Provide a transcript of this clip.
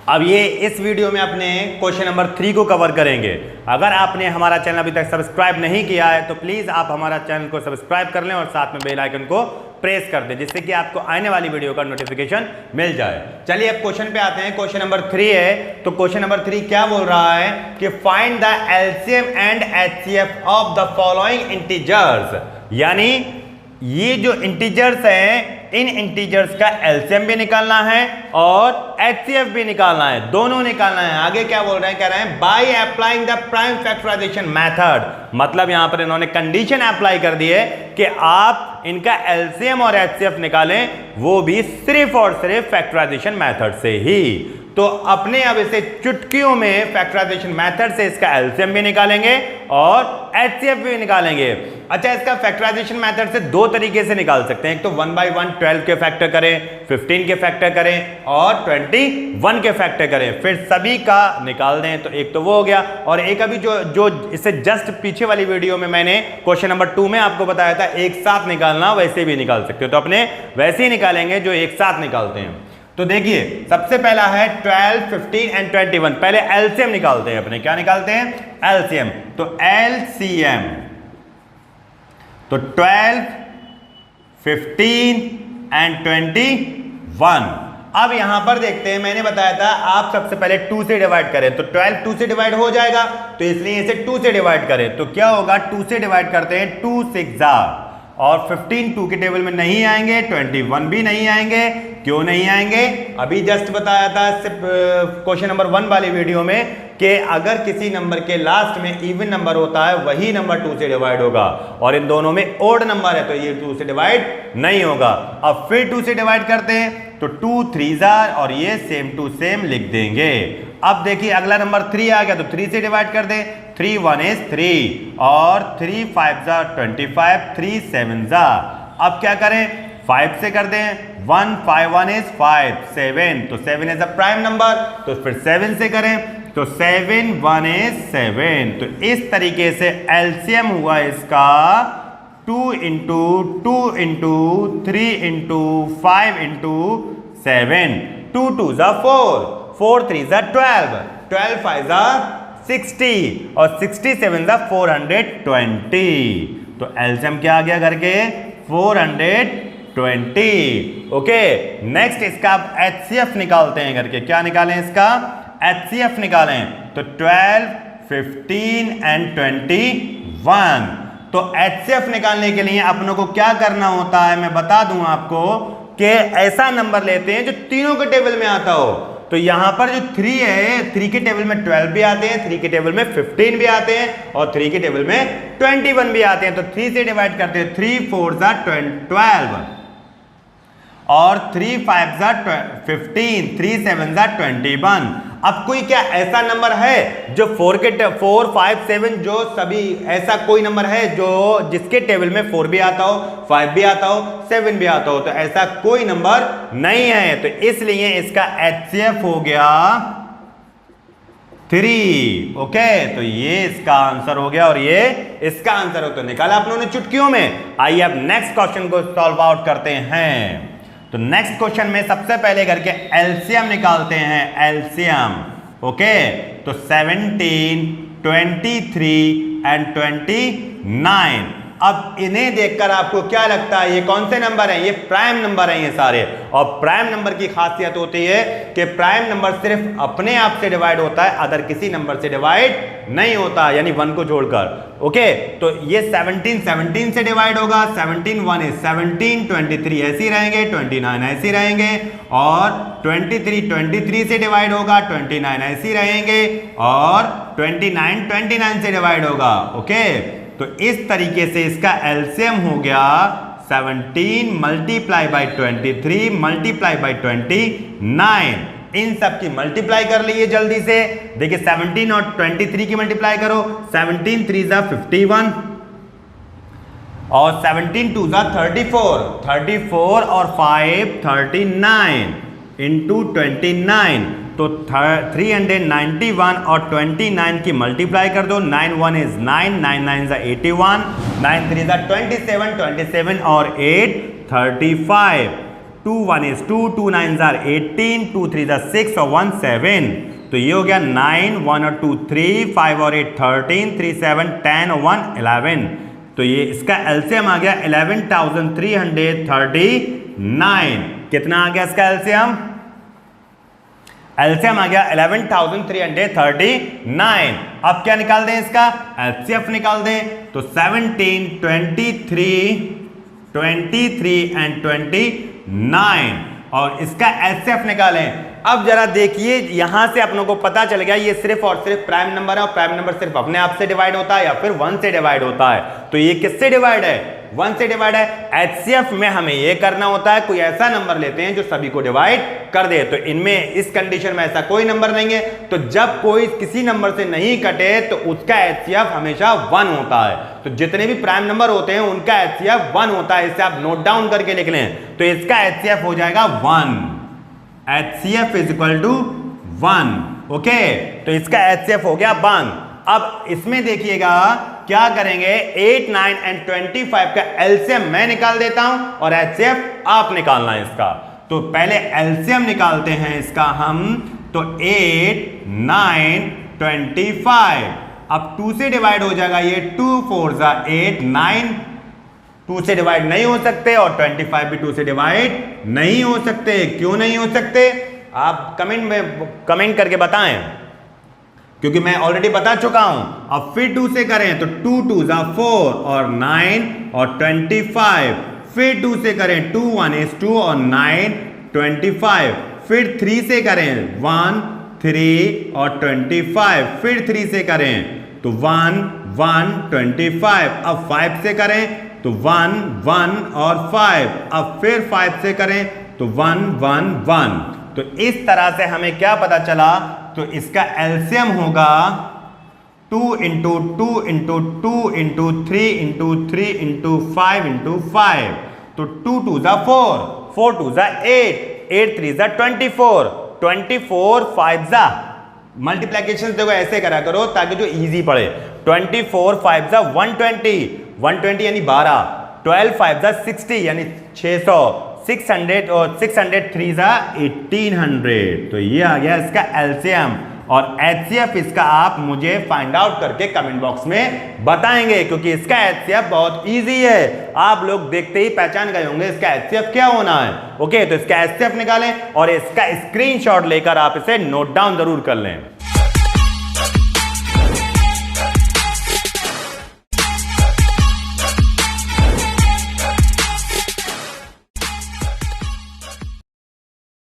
अब ये इस वीडियो में अपने क्वेश्चन नंबर 3 को कवर करेंगे। अगर आपने हमारा चैनल अभी तक सब्सक्राइब नहीं किया है तो प्लीज़ आप हमारा चैनल को सब्सक्राइब कर लें और साथ में बेल आइकन को प्रेस कर दें, जिससे कि आपको आने वाली वीडियो का नोटिफिकेशन मिल जाए। चलिए अब क्वेश्चन पे आते हैं। क्वेश्चन नंबर 3 है, तो क्वेश्चन नंबर 3 क्या बोल रहा है कि find the LCM and HCF of the following integers, यानी ये जो इंटीजर्स हैं इन इंटीजर्स का एलसीएम भी निकालना है और एचसीएफ भी निकालना है, दोनों निकालना है। आगे क्या बोल रहे हैं, कह रहे हैं by applying the prime factorization method, मतलब यहां पर इन्होंने कंडीशन अप्लाई कर दी है कि आप इनका एलसीएम और एचसीएफ निकालें, वो भी सिर्फ और सिर्फ फैक्टराइजेशन मेथड से ही। तो अपने अब इसे चुटकियों में फैक्टराइजेशन मेथड से इसका एलसीएम भी निकालेंगे और एचसीएफ भी निकालेंगे। अच्छा, इसका फैक्टराइजेशन मेथड से दो तरीके से निकाल सकते हैं। एक तो 1 by 1 12 के फैक्टर करें, 15 के फैक्टर करें और 21 के फैक्टर करें, फिर सभी का निकाल दें। तो एक तो वो हो गया, और एक अभी जो इससे जस्ट पीछे वाली वीडियो में मैंने क्वेश्चन नंबर 2 में आपको बताया था एक साथ निकालना, वैसे भी निकाल सकते हो। तो अपने वैसे ही निकालेंगे जो एक साथ निकालते हैं। तो देखिए सबसे पहला है 12, 15 एंड 21। पहले एलसीएम निकालते हैं अपने। क्या निकालते हैं? एलसीएम। तो एलसीएम, तो 12, 15 एंड 21। अब यहां पर देखते हैं, मैंने बताया था आप सबसे पहले 2 से डिवाइड करें, तो 12 2 से डिवाइड हो जाएगा, तो इसलिए इसे 2 से डिवाइड करें। तो क्या होगा, 2 से डिवाइड करते हैं, 2 6 और 15 2 के टेबल में नहीं आएंगे, 21 भी नहीं आएंगे। क्यों नहीं आएंगे? अभी जस्ट बताया था क्वेश्चन नंबर 1 वाली वीडियो में कि अगर किसी नंबर के लास्ट में इवन नंबर होता है वही नंबर 2 से डिवाइड होगा, और इन दोनों में ओड नंबर है तो ये 2 से डिवाइड नहीं होगा। अब फिर 2 से डिवाइड करते हैं, तो 2 3 और ये सेम टू सेम लिख देंगे। अब देखिए अगला नंबर 3 आ गया, तो 3 से डिवाइड कर दें, 3 1 is 3 और 3 5 25, 3 7 अब क्या करें, 5 से कर दें, 1 5 1 is 5 7, तो 7 इज अ प्राइम नंबर, तो फिर 7 से करें, तो 7 1 is 7। तो इस तरीके से एलसीएम हुआ इसका 2 into 2 into 3 into 5 into 7, 2 2 4, 4 3 12, 12 5 60 और 67 420। तो एलसीएम क्या आ गया करके, 420। ओके, नेक्स्ट इसका आप एचसीएफ निकालते हैं करके। क्या निकालें इसका? एचसीएफ निकालें, तो 12, 15 एंड 21। तो एचसीएफ निकालने के लिए अपनों को क्या करना होता है मैं बता दूं आपको, कि ऐसा नंबर लेते हैं जो तीनों के टेबल में आता हो। तो यहां पर जो 3 है, 3 के टेबल में 12 भी आते हैं, 3 के टेबल में 15 भी आते हैं और 3 के टेबल में 21 भी आते हैं। तो 3 से डिवाइड करते हैं, 3 4 12 और 3 5 15, 3 7 21। अब कोई क्या ऐसा नंबर है जो 4 5 7 जो सभी, ऐसा कोई नंबर है जो जिसके टेबल में 4 भी आता हो, 5 भी आता हो, 7 भी आता हो? तो ऐसा कोई नंबर नहीं है। तो इसलिए इसका एचसीएफ हो गया 3। ओके, तो ये इसका आंसर हो गया और ये इसका आंसर हो। तो निकाला आप लोगों ने चुटकियों में। आइए अब नेक्स्ट क्वेश्चन को सॉल्व आउट करते हैं। तो नेक्स्ट क्वेश्चन में सबसे पहले करके एलसीएम निकालते हैं, एलसीएम। ओके, तो 17, 23 एंड 29। अब इन्हें देखकर आपको क्या लगता है, ये कौन से नंबर हैं? ये प्राइम नंबर हैं ये सारे। और प्राइम नंबर की खासियत होती है कि प्राइम नंबर सिर्फ अपने आप से डिवाइड होता है, अदर किसी नंबर से डिवाइड नहीं होता, यानी 1 को जोड़कर। ओके, तो ये 17 से डिवाइड होगा, 17 1 is 17, 23 ऐसे ही रहेंगे, 29 ऐसे ही रहेंगे, और 23 से डिवाइड होगा, 29 ऐसे ही रहेंगे, और 29 से डिवाइड होगा। ओके, तो इस तरीके से इसका एलसीएम हो गया 17 मल्टीप्लाई बाई 23 मल्टीप्लाई बाई 29। इन सब की मल्टीप्लाई कर लीजिए जल्दी से। देखिए 17 और 23 की मल्टीप्लाई करो, 17 3 51 और 17 2 34 और 5 39 इंटू 29। तो 391 और 29 की मल्टीप्लाई कर दो, 9 1 is 9, 9 9 is 81, 9 3 is 27, 27 और 8 35। 2 1 is 2, 2 9 are 18, 2 3 are 6 और 1 7। तो ये हो गया 9, 1 और 2 3, 5 और 8 13, 3 7 10 और 1 11। तो ये इसका एलसीएम आ गया 11,339। कितना आ गया इसका एलसीएम? एलसीएम आ गया 11,339। अब क्या निकाल दें इसका? एचसीएफ निकाल दें। तो 17, 23 एंड 29 और इसका एचसीएफ निकालें। अब जरा देखिए, यहां से अपनों को पता चल गया ये सिर्फ और सिर्फ प्राइम नंबर है और प्राइम नंबर सिर्फ अपने आप से डिवाइड होता है या फिर 1 से डिवाइड होता है। तो ये किससे डिवाइड है? 1 से डिवाइड है। एचसीएफ में हमें ये करना होता है, कोई ऐसा नंबर लेते हैं जो सभी को डिवाइड कर दे। तो इनमें इस कंडीशन में ऐसा कोई नंबर नहीं है। तो जब कोई किसी नंबर से नहीं कटे तो उसका एचसीएफ हमेशा 1 होता है। तो जितने भी प्राइम नंबर होते हैं उनका एचसीएफ 1 होता है। इसे आप नोट डाउन करके लिख लें। तो इसका एचसीएफ हो जाएगा 1। HCF is equal to 1। Okay, तो इसका HCF हो गया 1। अब इसमें देखिएगा क्या करेंगे, 8, 9 एंड 25 का एलसीएम मैं निकाल देता हूं और HCF आप निकालना है इसका। तो पहले एलसीएम निकालते हैं इसका हम। तो 8, 9, 25 अब 2 से डिवाइड हो जाएगा ये। 2 4 8, 9 2 से डिवाइड नहीं हो सकते और 25 भी 2 से डिवाइड नहीं हो सकते। क्यों नहीं हो सकते? आप कमेंट करके बताएं, क्योंकि मैं ऑलरेडी बता चुका हूं। अब फिर 2 से करें तो 2 2 4 और 9 और 25। फिर 2 से करें 2 1 is 2 और 9 25। फिर 3 से करें 1 3 और 25। फिर 3 से करें तो 1 1 25। अब 5 से करें तो 1 1 और 5। अब फिर 5 से करें तो 1 1 1। तो इस तरह से हमें क्या पता चला? तो इसका एलसीएम होगा 2 into 2 into 2 into 3 into 3 into 5 into 5। तो 2 2 4, 4 2 8, 8 3 24, 24 5 मल्टीप्लीकेशन देखो ऐसे करा करो ताकि जो इजी पड़े। 24 5 120, 120 यानी 12, 12 5 60 यानी 600, 600 और 603 1800। तो ये आ गया इसका एलसीएम और एचसीएफ इसका आप मुझे फाइंड आउट करके कमेंट बॉक्स में बताएंगे, क्योंकि इसका एचसीएफ बहुत इजी है। आप लोग देखते ही पहचान गए होंगे इसका एचसीएफ क्या होना है। ओके, तो इसका एचसीएफ निकालें और इसका स्क्रीनशॉट लेकर आप इसे नोट डाउन जरूर कर लें।